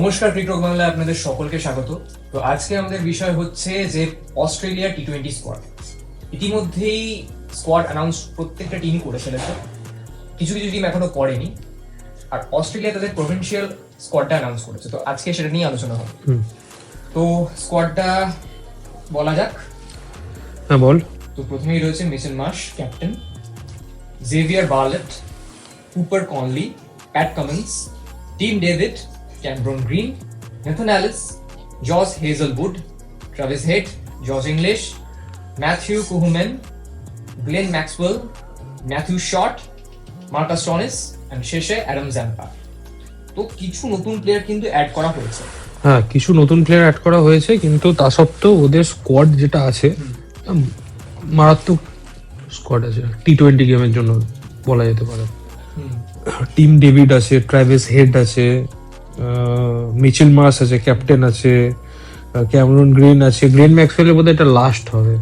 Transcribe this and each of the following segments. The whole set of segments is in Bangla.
নমস্কার, ক্রিকেট বাংলায় আপনাদের সকলকে স্বাগত। তো আজকে আমাদের বিষয় হচ্ছে যে অস্ট্রেলিয়া টি-20 স্কোয়াড। ইতিমধ্যেই স্কোয়াড অ্যানাউন্স প্রত্যেকটা টিম করে ফেলেছে, কিছু কিছু টিম এখনো করেনি। আর অস্ট্রেলিয়া তাদের প্রভিন্সিয়াল স্কোয়াডটা অ্যানাউন্স করেছে, তো আজকে সেটা নিয়ে আলোচনা হবে। তো স্কোয়াডটা বলা যাক। হ্যাঁ বল। তো প্রথমেই রয়েছে Mitchell Marsh captain, Xavier Bartlett, Cooper Connolly, Pat Cummins, Tim David, Cameron Green, Nathan Ellis, Josh Hazlewood, Travis Head, জর্জ Inglis, Matthew Kuhnemann, Glenn Maxwell, Matthew Short, Marcus Stoinis and শেষে অ্যাডাম জ্যাম্পা। তো কিছু নতুন প্লেয়ার কিন্তু অ্যাড করা হয়েছে। হ্যাঁ, কিছু নতুন প্লেয়ার অ্যাড করা হয়েছে, কিন্তু তা সত্ত্বেও ওদের স্কোয়াড যেটা আছে মারাত্মক স্কোয়াড আছে টি-20 গেমের জন্য বলা যেতে পারে। টিম ডেভিড আছে, ট্রাভিস হেড আছে, মিচেল মার্শ আছে, ক্যাপ্টেন আছে, ক্যামেরন গ্রিন আছে, গ্লেন ম্যাক্সওয়েলের বোধহয় এটা লাস্ট হবে,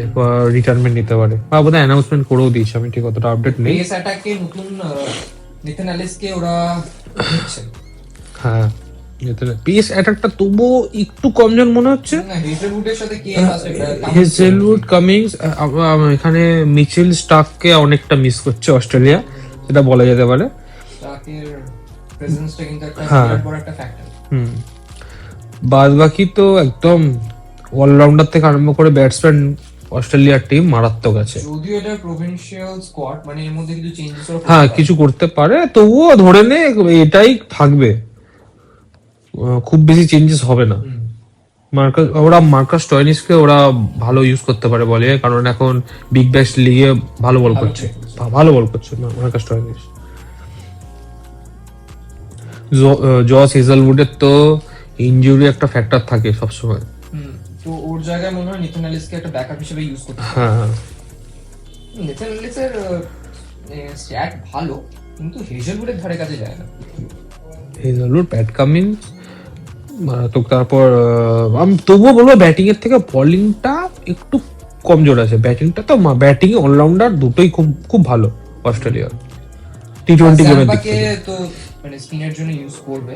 এরপর রিটায়ারমেন্ট নিতে পারে বা বোধহয় অ্যানাউন্সমেন্ট করেও দিয়েছে, আমি ঠিক অতটা আপডেট নেই। পেস অ্যাটাকে নতুন নেথান অ্যালিসকে ওরা নিচ্ছে। হ্যাঁ, পেস অ্যাটাকটা তবুও একটু কমজন মনে হচ্ছে। হেজলউডের সাথে কে আছে? হেজলউড, কামিংস, এখানে মিচেল স্টার্ককে অনেকটা মিস করছে অস্ট্রেলিয়া, সেটা বলা যেতে পারে। স্টার্কের প্রেজেন্সটা কিন্তু একটা হ্যাঁ। বিরাট বড় একটা ফ্যাক্টর। বাদ বাকি তো একদম অলরাউন্ডার থেকে আরম্ভ করে ব্যাটসম্যান অস্ট্রেলিয়ার টিম মারাত্মক আছে। যদিও এটা প্রভিন্সিয়াল স্কোয়াড, মানে এর মধ্যে কিছু চেঞ্জেস হ্যাঁ, কিছু করতে পারে, তবুও ধরে নে এটাই থাকবে, খুব বেশি চেঞ্জেস হবে না। মার্কাস স্টয়নিসকে ওরা ভালো ইউজ করতে পারে বলে, কারণ এখন বিগ ব্যাশ লিগে ভালো বল করছে মার্কাস স্টয়নিস। জস হেজলউডের তো ইনজুরি একটা ফ্যাক্টর থাকে সবসময়। তো ওর জায়গায় মনে হয় নেথান অ্যালিসকে একটা ব্যাকআপ হিসেবে ইউজ করতে হবে। হ্যাঁ, নেথান অ্যালিসের স্ট্যাট ভালো, কিন্তু হেজলউডের ধারে কাছে যায় না। হেজলউড, প্যাট কামিন্স তো, তারপর আমি তবুও বলবো ব্যাটিং এর থেকে বোলিংটা একটু কমজোর আছে। ব্যাটিংটা তো ব্যাটিং অলরাউন্ডার দুটোই খুব খুব ভালো অস্ট্রেলিয়ার টি-20 গেমের দিক থেকে। তো মানে স্পিনার জন্য ইউজ করবে,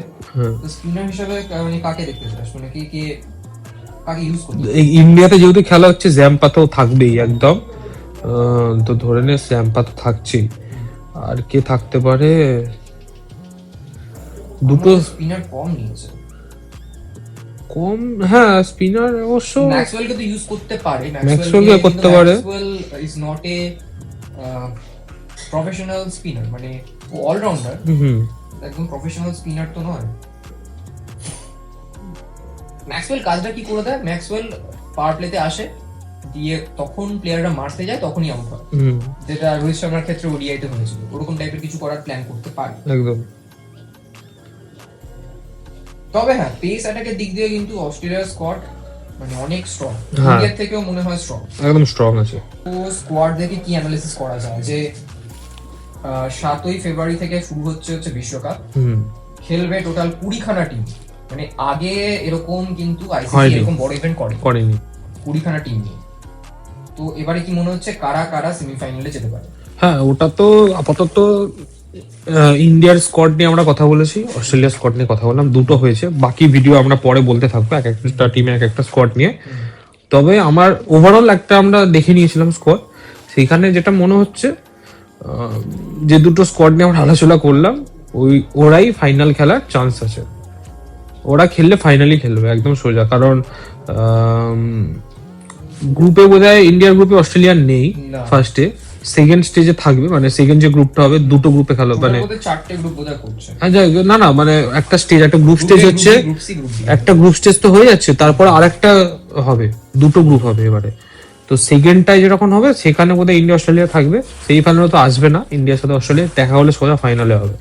তো স্পিনার হিসেবে মানে কাকে দেখতে চাস, মানে কাকে ইউজ করবে? ইন্ডিয়াতে যেহেতু খেলা হচ্ছে, জ্যাম্পা তো থাকবেই একদম, তো ধরে নে জ্যাম্পা তো থাকছেই। আর কে থাকতে পারে? দুটো স্পিনার কম নিয়েছে। কম, হ্যাঁ স্পিনার অবশ্য ম্যাক্সওয়েলকে তো ইউজ করতে পারে, ম্যাক্সওয়েলকে করতে পারে। Maxwell is not a professional spinner, মানে ও অলরাউন্ডার, একদম প্রফেশনাল স্পিনার তো নয়। ম্যাক্সওয়েল কাজটা কি করে দেয়? ম্যাক্সওয়েল পাওয়ার প্লেতে আসে, দিয়ে তখন প্লেয়াররা মারতে যায়, তখনই আউট হয়, যেটা রোহিত শর্মার ক্ষেত্রে ওডিআইতে হয়েছিল। ওরকম টাইপের কিছু করার প্ল্যান করতে পারে একদম। তবে হ্যাঁ, পেস অ্যাটাকের দিক দিয়ে কিন্তু অস্ট্রেলিয়ার স্কোয়াড মানে অনেক স্ট্রং, ইন্ডিয়ার থেকেও মনে হয় স্ট্রং, একদম স্ট্রং আছে। তো স্কোয়াড দেখে কি অ্যানালিসিস করা যায় যে 7ই ফেব্রুয়ারি থেকে শুরু হচ্ছে বিশ্বকাপ, খেলবে টোটাল 20খানা টিম। মানে আগে এরকম কিন্তু আইসিসি এরকম বড় ইভেন্ট করেনি 20খানা টিম নিয়ে। তো এবারে কি মনে হচ্ছে কারা কারা সেমিফাইনালে যেতে পারে? হ্যাঁ, ওটা তো আপাতত ইন্ডিয়ার স্কোয়াড নিয়ে আমরা কথা বলেছি, অস্ট্রেলিয়ার স্কোয়াড নিয়ে কথা বললাম, দুটো হয়েছে। বাকি ভিডিও আমরা পরে বলতে থাকবো এক একটা টিমে এক একটা স্কোয়াড নিয়ে। তবে আমার ওভারঅল একটা আমরা দেখে নিয়েছিলাম স্কোয়াড, সেখানে যেটা মনে হচ্ছে যে দুটো স্কোয়াড নিয়ে আমরা আলোচনা করলাম, ওরাই ফাইনাল খেলার চান্স আছে। ওরা খেললে ফাইনালি খেলবে একদম সোজা, কারণ গ্রুপে বোধহয় ইন্ডিয়ার গ্রুপে অস্ট্রেলিয়ার নেই ফার্স্টে, সেকেন্ড স্টেজে থাকবে, মানে সেকেন্ড যে গ্রুপটা হবে দুটো গ্রুপে খেলো, মানে 4টে গ্রুপ বোধহয় করছে। হ্যাঁ না মানে একটা স্টেজ, একটা গ্রুপ স্টেজ হচ্ছে, একটা গ্রুপ স্টেজ তো হয়ে যাচ্ছে, তারপর আরেকটা হবে, দুটো গ্রুপ হবে এবারে। তো সেকেন্ডটাই যেরকম হবে সেখানে বোধহয় ইন্ডিয়া অস্ট্রেলিয়া থাকবে, সেই ফাইনালে তো আসবে না ইন্ডিয়ার সাথে অস্ট্রেলিয়া, দেখা হলে সোজা ফাইনালে হবে।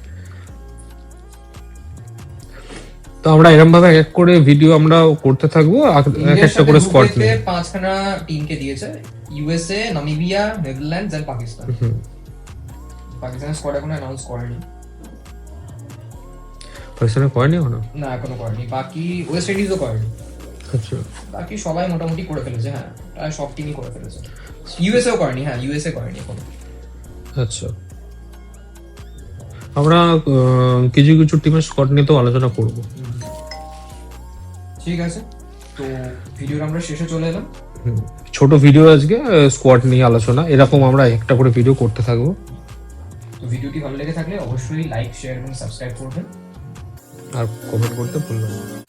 তো আমরা এরকম ভাবে এক এক করে ভিডিও আমরা করতে থাকবো, এক একটা করে স্কোয়াড নিয়ে। 5খানা টিমকে দিয়েছে, USA, Namibia, Netherlands and Pakistan. পাকিস্তানের স্কোয়াড এখনো অ্যানাউন্স করেনি। পাকিস্তানে করেনি এখনো? না, এখনো করেনি। বাকি ওয়েস্ট ইন্ডিজও করেনি। আচ্ছা, বাকি সবাই মোটামুটি করে ফেলেছে। হ্যাঁ, প্রায় সব টিমই করে ফেলেছে। ইউএসএও করেনি। হ্যাঁ, ইউএসএ করেনি এখনো। আচ্ছা। আমরা কিছু কিছু টিমের স্কোয়াড নিয়ে তো আলোচনা করব। ঠিক আছে, তো ভিডিওর আমরা শেষে চলে এলাম। ছোট ভিডিও আজকে স্কোয়াড নিয়ে আলোচনা, এরকম আমরা একটা করে ভিডিও করতে থাকবো। তো ভিডিওটি ভালো লেগে থাকলে অবশ্যই লাইক, শেয়ার এবং সাবস্ক্রাইব করবেন। আর কমেন্ট করতে ভুলবেন না।